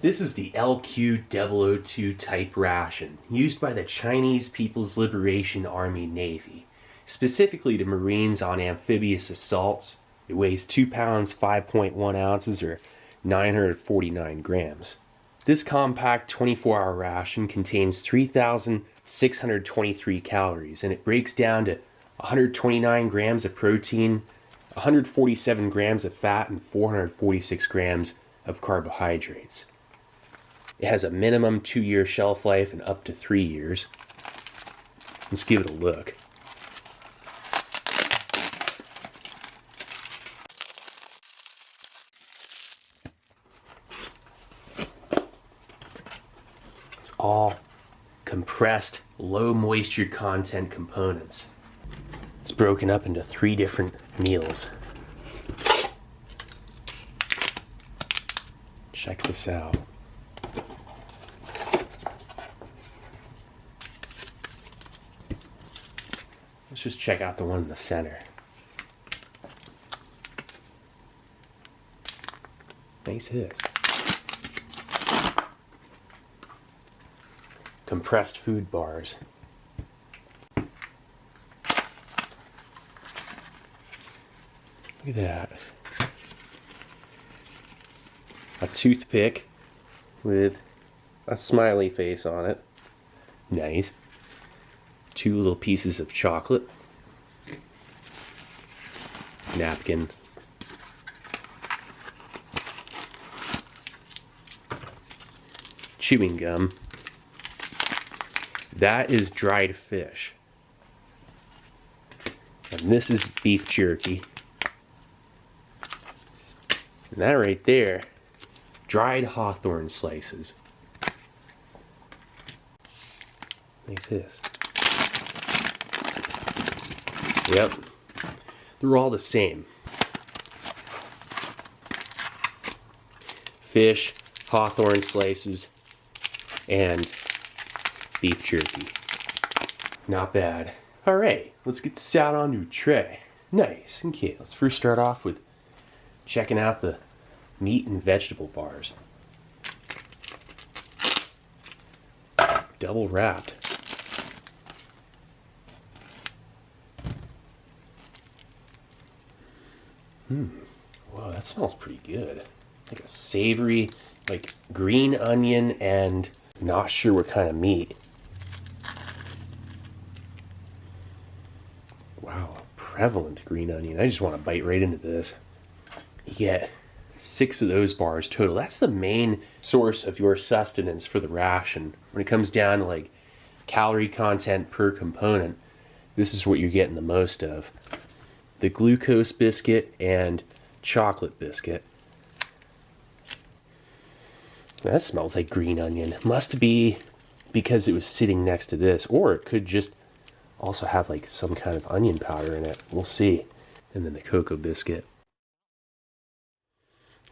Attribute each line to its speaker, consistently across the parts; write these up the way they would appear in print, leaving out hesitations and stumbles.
Speaker 1: This is the LQ-002 type ration, used by the Chinese People's Liberation Army Navy, specifically to Marines on amphibious assaults. It weighs 2 pounds 5.1 ounces or 949 grams. This compact 24-hour ration contains 3,623 calories, and it breaks down to 129 grams of protein, 147 grams of fat, and 446 grams of carbohydrates. It has a minimum 2-year shelf life and up to 3 years. Let's give it a look. It's all compressed, low moisture content components. It's broken up into 3 different meals. Check this out. Let's just check out the one in the center. Nice hit. Compressed food bars. Look at that. A toothpick with a smiley face on it. Nice. 2 little pieces of chocolate. Napkin. Chewing gum. That is dried fish. And this is beef jerky. And that right there, dried hawthorn slices. Nice hiss. Yep, they're all the same. Fish, hawthorn slices, and beef jerky. Not bad. Alright, let's get this out onto a tray. Nice. Okay, let's first start off with checking out the meat and vegetable bars. Double wrapped. Whoa, that smells pretty good. Like a savory, like green onion and not sure what kind of meat. Wow, prevalent green onion. I just want to bite right into this. You get 6 of those bars total. That's the main source of your sustenance for the ration. When it comes down to like calorie content per component, this is what you're getting the most of. The glucose biscuit and chocolate biscuit. That smells like green onion. Must be because it was sitting next to this, or it could just also have like some kind of onion powder in it. We'll see. And then the cocoa biscuit.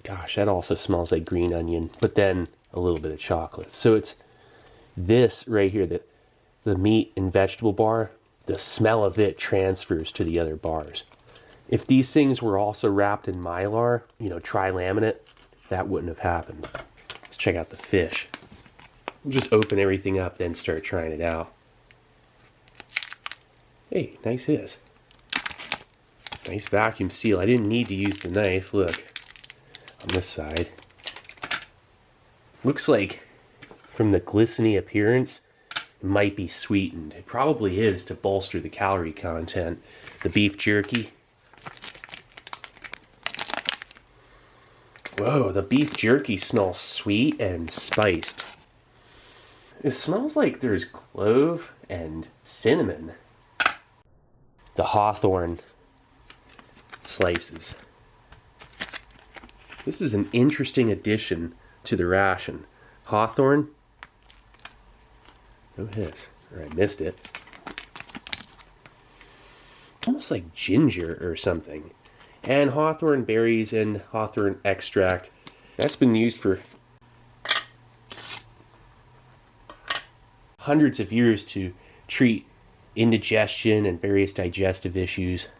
Speaker 1: Gosh, that also smells like green onion, but then a little bit of chocolate. So it's this right here, the meat and vegetable bar, the smell of it transfers to the other bars. If these things were also wrapped in Mylar, tri-laminate, that wouldn't have happened. Let's check out the fish. We'll just open everything up, then start trying it out. Hey, nice hiss. Nice vacuum seal. I didn't need to use the knife. Look, on this side. Looks like, from the glistening appearance, it might be sweetened. It probably is to bolster the calorie content. The beef jerky. Whoa, the beef jerky smells sweet and spiced. It smells like there's clove and cinnamon. The hawthorn slices. This is an interesting addition to the ration. Hawthorn. No hiss. Or I missed it. Almost like ginger or something. And hawthorn berries and hawthorn extract. That's been used for hundreds of years to treat indigestion and various digestive issues.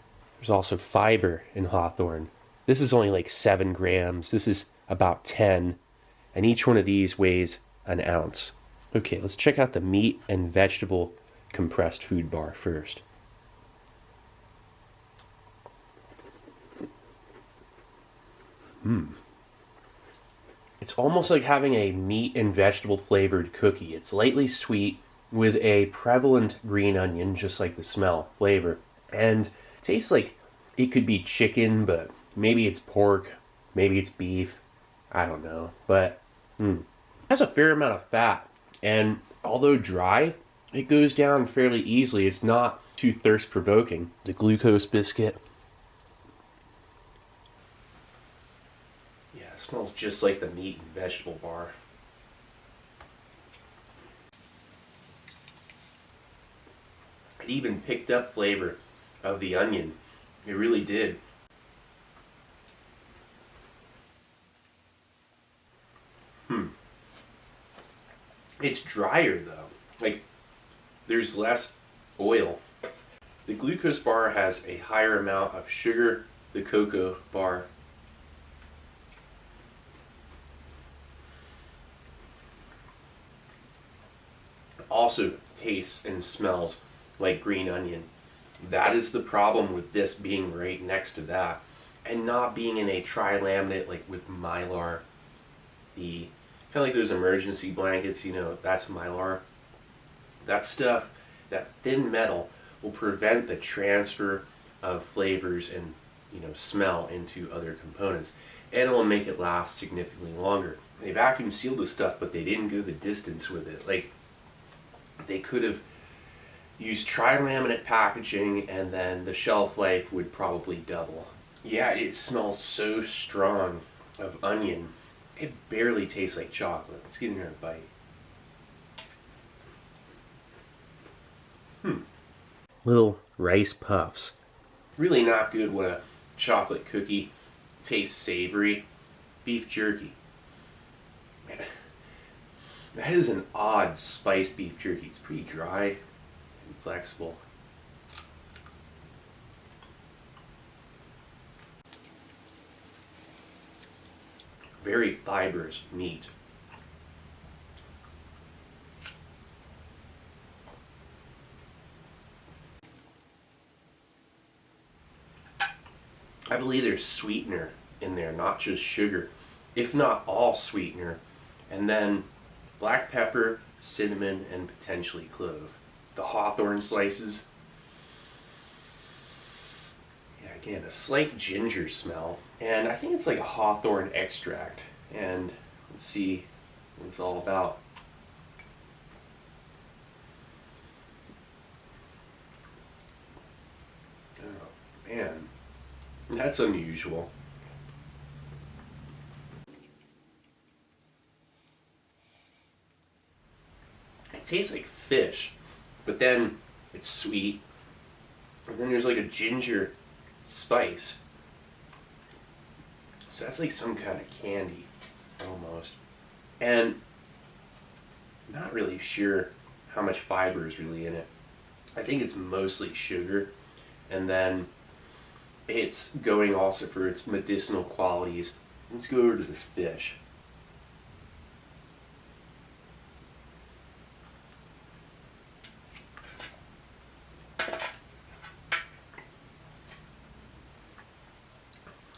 Speaker 1: There's also fiber in hawthorn. This is only like 7 grams. This is about 10. and each one of these weighs an ounce. Okay, let's check out the meat and vegetable compressed food bar first. It's almost like having a meat and vegetable flavored cookie. It's lightly sweet with a prevalent green onion, just like the smell, flavor. And it tastes like it could be chicken, but maybe it's pork, maybe it's beef. I don't know. But it has a fair amount of fat. And although dry, it goes down fairly easily. It's not too thirst provoking. The glucose biscuit. Yeah, it smells just like the meat and vegetable bar. It even picked up flavor of the onion. It really did. It's drier though. Like, there's less oil. The glucose bar has a higher amount of sugar. The cocoa bar also tastes and smells like green onion. That is the problem with this being right next to that and not being in a tri-laminate like with Mylar. The kind of like those emergency blankets, you know, that's Mylar. That stuff, that thin metal will prevent the transfer of flavors and, you know, smell into other components, and it will make it last significantly longer. They vacuum sealed the stuff, but they didn't go the distance with it. Like, they could have used tri-laminate packaging and then the shelf life would probably double. Yeah, it smells so strong of onion. It barely tastes like chocolate. Let's get in here and bite. Little rice puffs. Really not good when a chocolate cookie tastes savory. Beef jerky. That is an odd spiced beef jerky. It's pretty dry and flexible. Very fibrous meat. I believe there's sweetener in there, not just sugar, if not all sweetener, and then black pepper, cinnamon, and potentially clove. The hawthorn slices. Yeah, again, a slight ginger smell, and I think it's like a hawthorn extract. And let's see what it's all about. Oh, man. That's unusual. It tastes like fish, but then it's sweet. And then there's like a ginger spice. So that's like some kind of candy, almost. And I'm not really sure how much fiber is really in it. I think it's mostly sugar, and then it's going also for its medicinal qualities. Let's go over to this fish.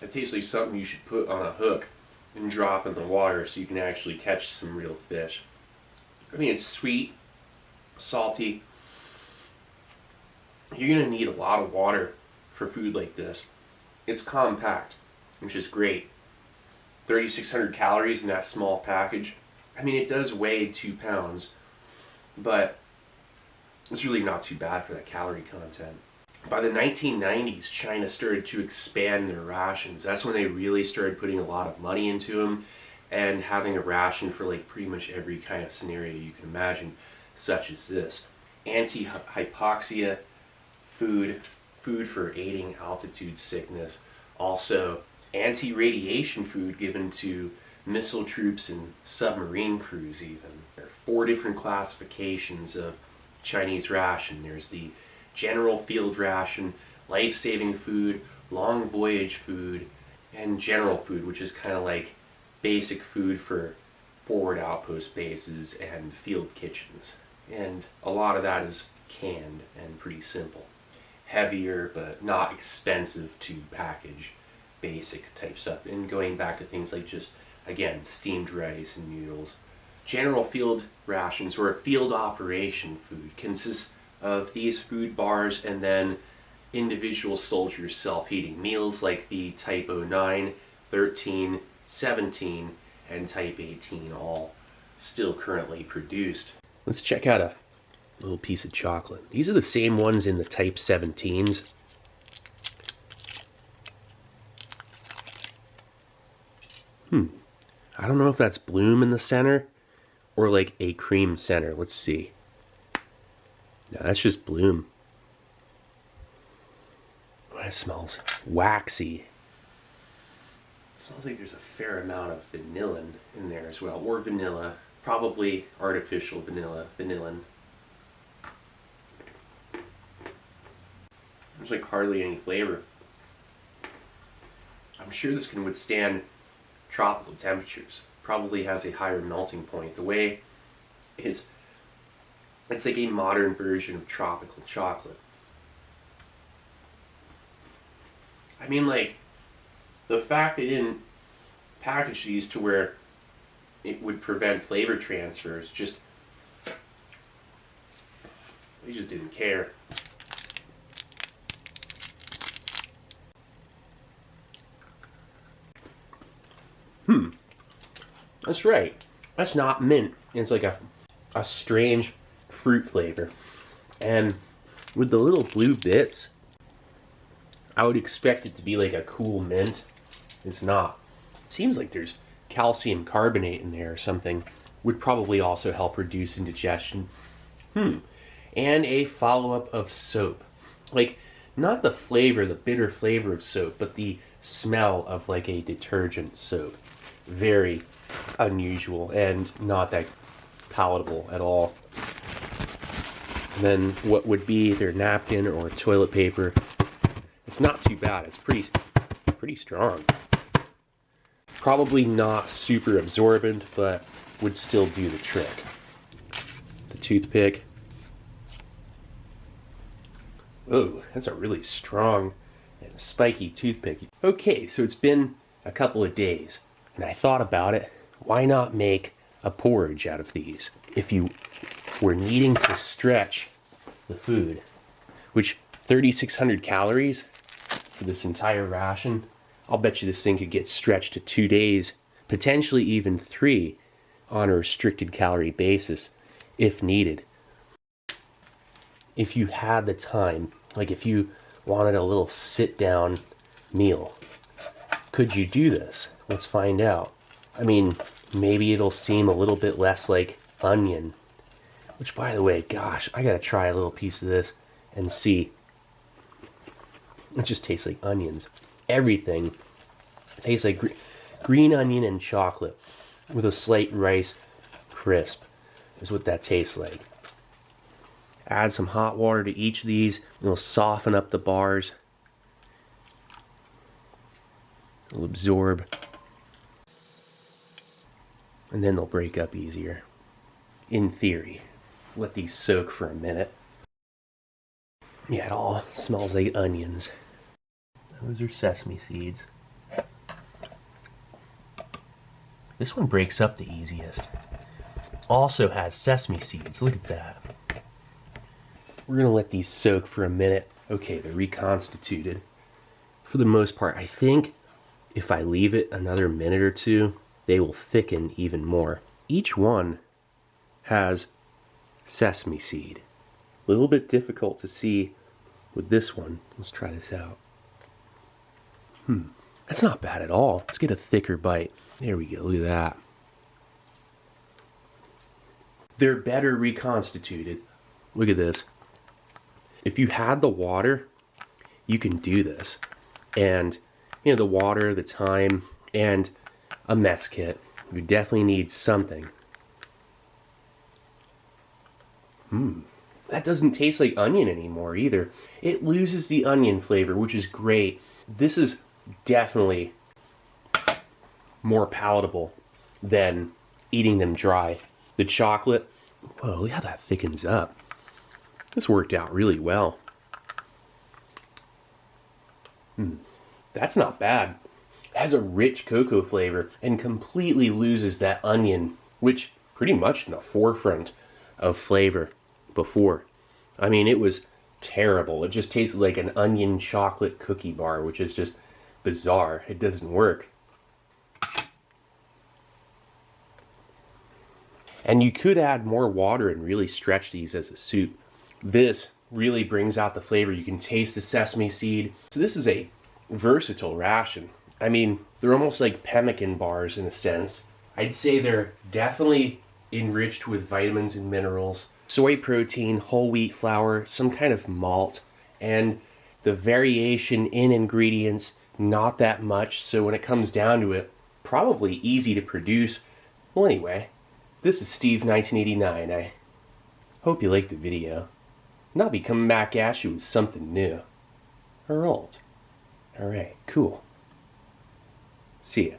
Speaker 1: It tastes like something you should put on a hook and drop in the water so you can actually catch some real fish. I mean, it's sweet, salty. You're going to need a lot of water for food like this. It's compact, which is great. 3,600 calories in that small package. I mean, it does weigh 2 pounds, but it's really not too bad for that calorie content. By the 1990s, China started to expand their rations. That's when they really started putting a lot of money into them and having a ration for like pretty much every kind of scenario you can imagine, such as this. Anti-hypoxia food for aiding altitude sickness. Also, anti-radiation food given to missile troops and submarine crews even. There are 4 different classifications of Chinese ration. There's the general field ration, life-saving food, long voyage food, and general food, which is kind of like basic food for forward outpost bases and field kitchens. And a lot of that is canned and pretty simple. Heavier but not expensive to package, basic type stuff. And going back to things like just, again, steamed rice and noodles. General field rations, or field operation food, consists of these food bars and then individual soldiers' self-heating meals like the Type 09, 13, 17, and Type 18, all still currently produced. Let's check out a little piece of chocolate. These are the same ones in the Type 17s. I don't know if that's bloom in the center or like a cream center. Let's see. No, that's just bloom. Oh, that smells waxy. It smells like there's a fair amount of vanillin in there as well, or vanilla. Probably artificial vanillin. There's like hardly any flavor. I'm sure this can withstand tropical temperatures. Probably has a higher melting point. The way it's like a modern version of tropical chocolate. I mean, like, the fact they didn't package these to where it would prevent flavor transfers, just, they just didn't care. That's right. That's not mint. It's like a strange fruit flavor. And with the little blue bits, I would expect it to be like a cool mint. It's not. Seems like there's calcium carbonate in there or something. Would probably also help reduce indigestion. And a follow-up of soap. Like, not the flavor, the bitter flavor of soap, but the smell of like a detergent soap. Very unusual and not that palatable at all. And then what would be either napkin or toilet paper. It's not too bad. It's pretty strong. Probably not super absorbent, but would still do the trick. The toothpick. Oh, that's a really strong and spiky toothpick. Okay, so it's been a couple of days, and I thought about it. Why not make a porridge out of these? If you were needing to stretch the food, which 3,600 calories for this entire ration, I'll bet you this thing could get stretched to 2 days, potentially even 3 on a restricted calorie basis if needed. If you had the time, like if you wanted a little sit-down meal, could you do this? Let's find out. I mean, maybe it'll seem a little bit less like onion, which, by the way, gosh, I gotta try a little piece of this and see. It just tastes like onions. Everything tastes like green onion and chocolate with a slight rice crisp is what that tastes like. Add some hot water to each of these, and it'll soften up the bars. It'll absorb. And then they'll break up easier. In theory. Let these soak for a minute. Yeah, it all smells like onions. Those are sesame seeds. This one breaks up the easiest. Also has sesame seeds. Look at that. We're going to let these soak for a minute. Okay, they're reconstituted. For the most part, I think if I leave it another minute or two, they will thicken even more. Each one has sesame seed. A little bit difficult to see with this one. Let's try this out. That's not bad at all. Let's get a thicker bite. There we go, look at that. They're better reconstituted. Look at this. If you had the water, you can do this. And, you know, the water, the time, and a mess kit. You definitely need something. That doesn't taste like onion anymore either. It loses the onion flavor, which is great. This is definitely more palatable than eating them dry. The chocolate, whoa, look how that thickens up. This worked out really well. That's not bad. It has a rich cocoa flavor and completely loses that onion, which pretty much in the forefront of flavor before. I mean, it was terrible. It just tasted like an onion chocolate cookie bar, which is just bizarre. It doesn't work. And you could add more water and really stretch these as a soup. This really brings out the flavor. You can taste the sesame seed. So this is a versatile ration. I mean, they're almost like pemmican bars in a sense. I'd say they're definitely enriched with vitamins and minerals, soy protein, whole wheat flour, some kind of malt, and the variation in ingredients, not that much. So when it comes down to it, probably easy to produce. Well, anyway, this is Steve 1989. I hope you liked the video. And I'll be coming back at you with something new. Or old. Alright, cool. See ya.